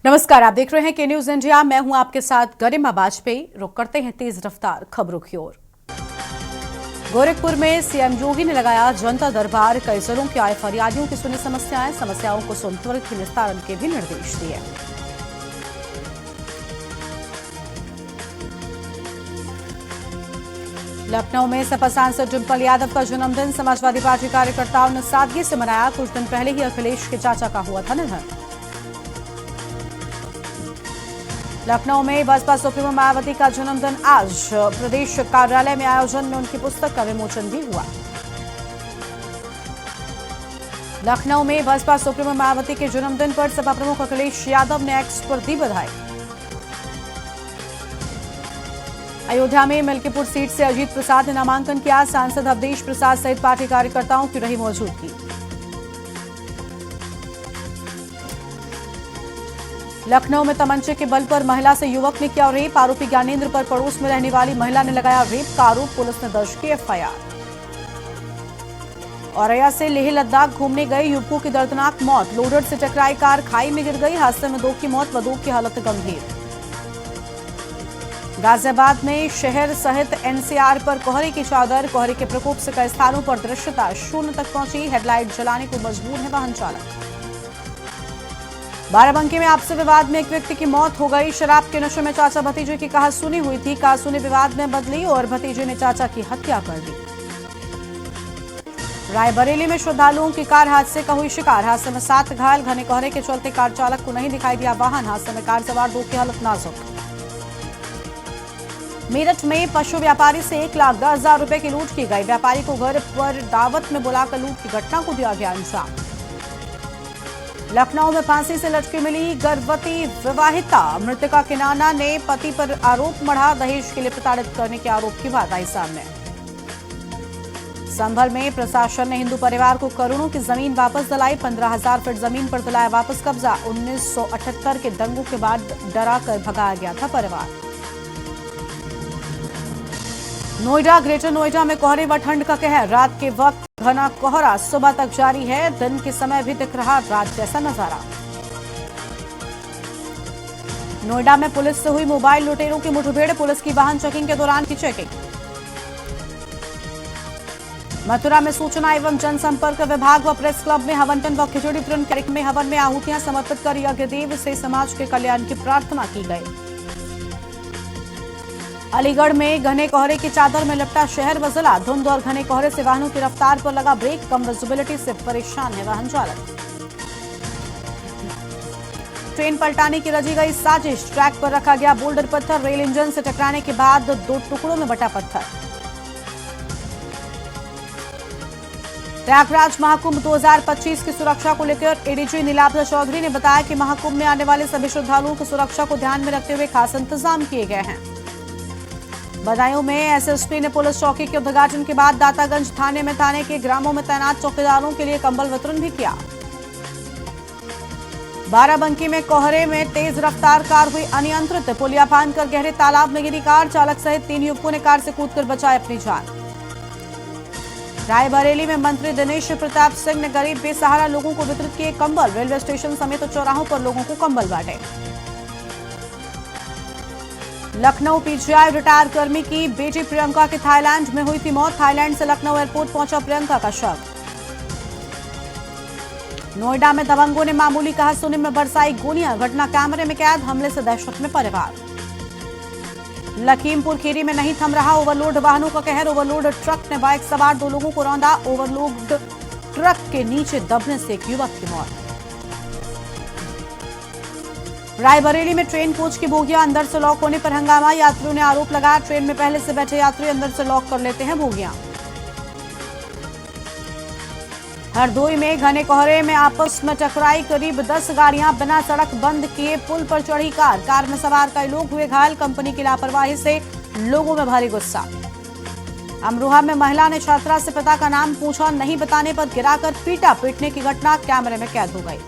नमस्कार, आप देख रहे हैं के न्यूज इंडिया। मैं हूं आपके साथ गरिमा बाजपेयी। रुक करते हैं तेज रफ्तार खबरों की ओर। गोरखपुर में सीएम योगी ने लगाया जनता दरबार। कई जिलों के आए फरियादियों की सुनी समस्याओं को सुन त्वरित निस्तारण के भी निर्देश दिए। लखनऊ में सपा सांसद डिम्पल यादव का जन्मदिन समाजवादी पार्टी कार्यकर्ताओं ने सादगी से मनाया। कुछ दिन पहले ही अखिलेश के चाचा का हुआ था निधन। लखनऊ में बसपा सुप्रीमो मायावती का जन्मदिन आज प्रदेश कार्यालय में आयोजन में उनकी पुस्तक का विमोचन भी हुआ। लखनऊ में बसपा सुप्रीमो मायावती के जन्मदिन पर सपा प्रमुख अखिलेश यादव ने एक्स पर दी बधाई। अयोध्या में मिल्कीपुर सीट से अजीत प्रसाद ने नामांकन किया। सांसद अवधेश प्रसाद सहित पार्टी कार्यकर्ताओं की रही मौजूदगी। लखनऊ में तमंचे के बल पर महिला से युवक ने किया रेप। आरोपी ज्ञानेंद्र पर पड़ोस में रहने वाली महिला ने लगाया रेप का आरोप। पुलिस ने दर्ज की एफआईआर। औरैया से लेह लद्दाख घूमने गए युवकों की दर्दनाक मौत। लोडर से टकराई कार खाई में गिर गई। हादसे में 2 की मौत व 2 की हालत गंभीर। गाजियाबाद में शहर सहित एनसीआर पर कोहरे की चादर। कोहरे के प्रकोप से कई स्थानों पर दृश्यता 0 तक पहुंची। हेडलाइट जलाने को मजबूर है वाहन चालक। बाराबंकी में आपसी विवाद में एक व्यक्ति की मौत हो गई। शराब के नशे में चाचा भतीजे की कहासुनी हुई थी। कहासुनी विवाद में बदली और भतीजे ने चाचा की हत्या कर दी। रायबरेली में श्रद्धालुओं की कार हादसे का हुई शिकार। हादसे में 7 घायल। घने कोहरे के चलते कार चालक को नहीं दिखाई दिया वाहन। हादसे में कार सवार 2 की हालत नाजुक। मेरठ में पशु व्यापारी से 1,10,000 रुपए की लूट की गई। व्यापारी को घर पर दावत में बुलाकर लूट की घटना को दिया गया अंजाम। लखनऊ में फांसी से लटकी मिली गर्भवती विवाहिता। मृतका के नाना ने पति पर आरोप मढ़ा। दहेज के लिए प्रताड़ित करने के आरोप की बात आई सामने। संभल में प्रशासन ने हिंदू परिवार को करोड़ों की जमीन वापस दिलाई। 15,000 फीट जमीन पर दिलाया वापस कब्जा। 1978 के दंगों के बाद डरा कर भगाया गया था परिवार। नोएडा ग्रेटर नोएडा में कोहरे व ठंड का कहर। रात के वक्त घना कोहरा सुबह तक जारी है। दिन के समय भी दिख रहा रात जैसा नजारा। नोएडा में पुलिस से हुई मोबाइल लुटेरों की मुठभेड़। पुलिस की वाहन चेकिंग के दौरान की चेकिंग। मथुरा में सूचना एवं जनसंपर्क विभाग व प्रेस क्लब में हवनटन व खिचड़ी वितरण कार्यक्रम में हवन में आहुतियां समर्पित कर यज्ञदेव से समाज के कल्याण की प्रार्थना की गई। अलीगढ़ में घने कोहरे की चादर में लिपटा शहर व जिला। धुंध और घने कोहरे से वाहनों की रफ्तार पर लगा ब्रेक। कम विजिबिलिटी से परेशान है वाहन चालक। ट्रेन पलटाने की रची गई साजिश। ट्रैक पर रखा गया बोल्डर पत्थर। रेल इंजन से टकराने के बाद 2 टुकड़ों में बटा पत्थर। प्रयागराज महाकुंभ 2025 की सुरक्षा को लेकर एडीजी नीलाब्ध चौधरी ने बताया कि महाकुंभ में आने वाले सभी श्रद्धालुओं की सुरक्षा को ध्यान में रखते हुए खास इंतजाम किए गए हैं। बदायूं में एसएसपी ने पुलिस चौकी के उद्घाटन के बाद दातागंज थाने के ग्रामों में तैनात चौकीदारों के लिए कंबल वितरण भी किया। बाराबंकी में कोहरे में तेज रफ्तार कार हुई अनियंत्रित। पुलिया फांदकर गहरे तालाब में गिरी कार। चालक सहित 3 युवकों ने कार से कूदकर बचाई अपनी जान। रायबरेली में मंत्री दिनेश प्रताप सिंह ने गरीब बेसहारा लोगों को वितरित किए कंबल। रेलवे स्टेशन समेत चौराहों पर लोगों को कंबल बांटे। लखनऊ पीजीआई रिटायर कर्मी की बेटी प्रियंका की थाईलैंड में हुई थी मौत। थाईलैंड से लखनऊ एयरपोर्ट पहुंचा प्रियंका का शव। नोएडा में दबंगों ने मामूली कहासुनी में बरसाई गोलियां। घटना कैमरे में कैद। हमले से दहशत में परिवार। लखीमपुर खीरी में नहीं थम रहा ओवरलोड वाहनों का कहर। ओवरलोड ट्रक ने बाइक सवार 2 लोगों को रौंदा। ओवरलोड ट्रक के नीचे दबने से एक युवक की मौत। रायबरेली में ट्रेन कोच की बोगियां अंदर से लॉक होने पर हंगामा। यात्रियों ने आरोप लगाया ट्रेन में पहले से बैठे यात्री अंदर से लॉक कर लेते हैं बोगियां। हरदोई में घने कोहरे में आपस में टकराई करीब 10 गाड़ियां। बिना सड़क बंद किए पुल पर चढ़ी कार। कार में सवार कई लोग हुए घायल। कंपनी की लापरवाही से लोगों में भारी गुस्सा। अमरोहा में महिला ने छात्रा से पिता का नाम पूछा। नहीं बताने पर गिराकर पीटा। पीटने की घटना कैमरे में कैद हो गई।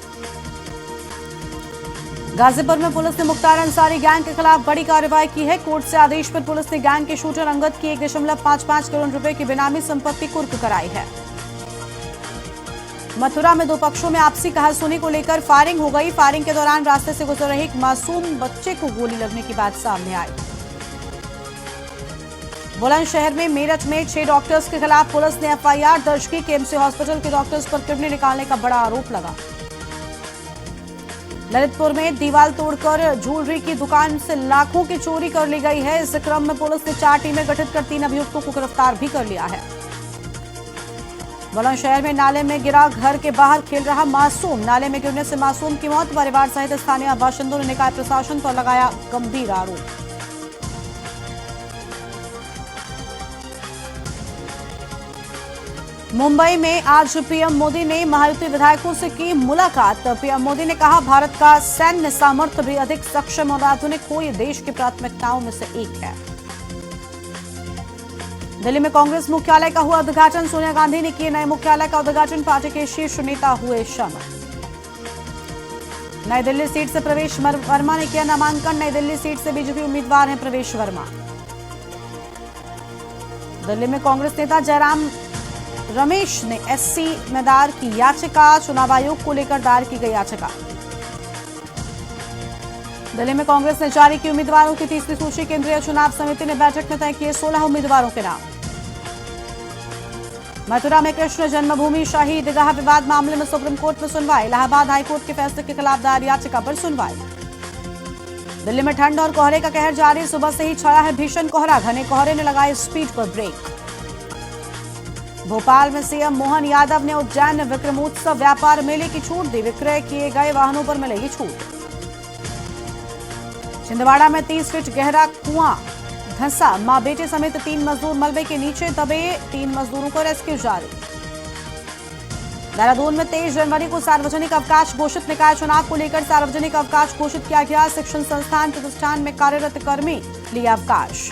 गाजीपुर में पुलिस ने मुख्तार अंसारी गैंग के खिलाफ बड़ी कार्रवाई की है। कोर्ट से आदेश पर पुलिस ने गैंग के शूटर अंगद की 1.55 करोड़ रुपए की बेनामी संपत्ति कुर्क कराई है। मथुरा में दो पक्षों में आपसी कहासुनी को लेकर फायरिंग हो गई। फायरिंग के दौरान रास्ते से गुजर रहे एक मासूम बच्चे को गोली लगने की बात सामने आई। बुलंदशहर में मेरठ में 6 डॉक्टर्स के खिलाफ पुलिस ने एफआईआर दर्ज की। केएमसी हॉस्पिटल के डॉक्टर्स पर किडनी निकालने का बड़ा आरोप लगा। ललितपुर में दीवार तोड़कर ज्वेलरी की दुकान से लाखों की चोरी कर ली गई है। इस क्रम में पुलिस ने 4 टीमें गठित कर 3 अभियुक्तों को गिरफ्तार भी कर लिया है। बुलंदशहर में नाले में गिरा घर के बाहर खेल रहा मासूम। नाले में गिरने से मासूम की मौत। परिवार सहित स्थानीय बाशिंदों ने निकाय प्रशासन पर लगाया गंभीर आरोप। मुंबई में आज पीएम मोदी ने महायुति विधायकों से की मुलाकात। पीएम मोदी ने कहा, भारत का सैन्य सामर्थ्य भी अधिक सक्षम और आधुनिक हो, ये देश की प्राथमिकताओं में से एक है। दिल्ली में कांग्रेस मुख्यालय का हुआ उद्घाटन। सोनिया गांधी ने किए नए मुख्यालय का उद्घाटन। पार्टी के शीर्ष नेता हुए शामिल। नई दिल्ली सीट से प्रवेश वर्मा ने किया नामांकन। नई दिल्ली सीट से बीजेपी उम्मीदवार हैं प्रवेश वर्मा। दिल्ली में कांग्रेस नेता जयराम रमेश ने एससी में दायर की याचिका। चुनाव आयोग को लेकर दायर की गई याचिका। दिल्ली में कांग्रेस ने जारी की उम्मीदवारों की तीसरी सूची। केंद्रीय चुनाव समिति ने बैठक में तय किए 16 उम्मीदवारों के नाम। मथुरा में कृष्ण जन्मभूमि शाही ईदगाह विवाद मामले में सुप्रीम कोर्ट में सुनवाई। इलाहाबाद हाईकोर्ट के फैसले के खिलाफ दायर याचिका पर सुनवाई। दिल्ली में ठंड और कोहरे का कहर जारी। सुबह से ही छाया है भीषण कोहरा। घने कोहरे ने लगाए स्पीड पर ब्रेक। भोपाल में सीएम मोहन यादव ने उज्जैन में विक्रमोत्सव व्यापार मेले की छूट दी। विक्रय किए गए वाहनों पर मिलेगी छूट। छिंदवाड़ा में 30 फीट गहरा कुआं धंसा। मां बेटे समेत 3 मजदूर मलबे के नीचे दबे। 3 मजदूरों को रेस्क्यू जारी। देहरादून में 23 जनवरी को सार्वजनिक अवकाश घोषित। निकाय चुनाव को लेकर सार्वजनिक अवकाश घोषित किया गया। शिक्षण संस्थान प्रतिष्ठान में कार्यरत कर्मी लिए अवकाश।